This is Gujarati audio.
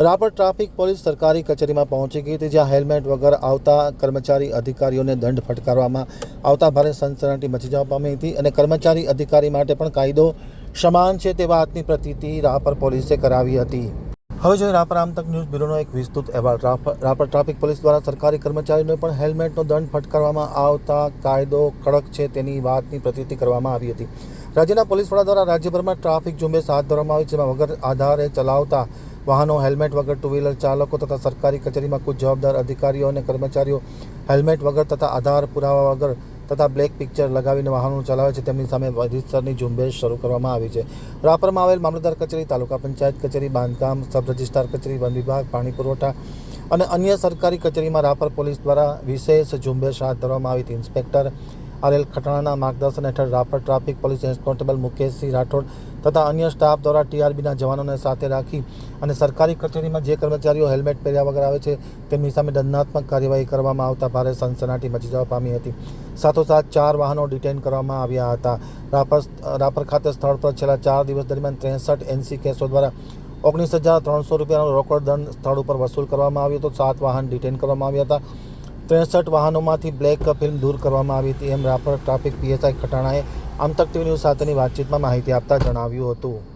રાપર ટ્રાફિક પોલીસ સરકારી કચેરીમાં પહોંચી ગઈ હતી, જ્યાં હેલ્મેટ વગર આવતા કર્મચારી અધિકારીઓને દંડ ફટકારવામાં આવતા ભારે સનસનાટી મચી જવા પામી હતી અને કર્મચારી અધિકારી માટે પણ કાયદો સમાન છે તે વાતની પ્રતીતિ રાપર પોલીસે કરાવી હતી। હવે જોઈએ રાપર આમતક ન્યૂઝ બ્યુરોનો એક વિસ્તૃત અહેવાલ। રાપર ટ્રાફિક પોલીસ દ્વારા સરકારી કર્મચારીઓને પણ હેલ્મેટનો દંડ ફટકારવામાં આવતા કાયદો કડક છે તેની વાતની પ્રતીતિ કરવામાં આવી હતી। રાજ્યના પોલીસ વડા દ્વારા રાજ્યભરમાં ટ્રાફિક ઝુંબેશ હાથ ધરવામાં આવી, જેમાં વગર આધારે ચલાવતા વાહનો, હેલ્મેટ વગર ટુ વ્હીલર ચાલકો તથા સરકારી કચેરીમાં કુછ જવાબદાર અધિકારીઓ અને કર્મચારીઓ હેલ્મેટ વગર તથા આધાર પુરાવા વગર તથા બ્લેક પિક્ચર લગાવીને વાહનો ચલાવે છે તેમની સામે રીતસરની ઝુંબેશ શરૂ કરવામાં આવી છે। રાપરમાં આવેલ મામલતદાર કચેરી, તાલુકા પંચાયત કચેરી, બાંધકામ સબ રજિસ્ટ્રાર કચેરી, વન વિભાગ, પાણી પુરવઠા અને અન્ય સરકારી કચેરીમાં રાપર પોલીસ દ્વારા વિશેષ ઝુંબેશ હાથ ધરવામાં આવી હતી। ઇન્સ્પેક્ટર આર.એલ. ખટાણાના માર્ગદર્શન હેઠળ Rapar traffic police constable Mukeshsinh Rathod તથા અન્ય સ્ટાફ દ્વારા ટીઆરબીના જવાનોને સાથે રાખી અને સરકારી કચેરીમાં જે કર્મચારીઓ હેલ્મેટ પહેર્યા વગર આવે છે તેમની સામે દંડાત્મક કાર્યવાહી કરવામાં આવતા ભારે સનસનાટી મચી જવા પામી હતી। સાથોસાથ 4 વાહનો ડિટેન કરવામાં આવ્યા હતા। રાપર ખાતે સ્થળ પર છેલ્લા 4 દિવસ દરમિયાન 63 એનસી કેસો દ્વારા 19,300 રૂપિયાનો રોકડ દંડ સ્થળ ઉપર વસૂલ કરવામાં આવ્યો હતો। 7 વાહન ડિટેન કરવામાં આવ્યા હતા। 63 વાહનોમાંથી બ્લેક ફિલ્મ દૂર કરવામાં આવી હતી, એમ રાપર ટ્રાફિક પીએસઆઈ ખટાણાએ આમતક ટીવી ન્યૂઝ સાથેની વાતચીતમાં માહિતી આપતા જણાવ્યું હતું।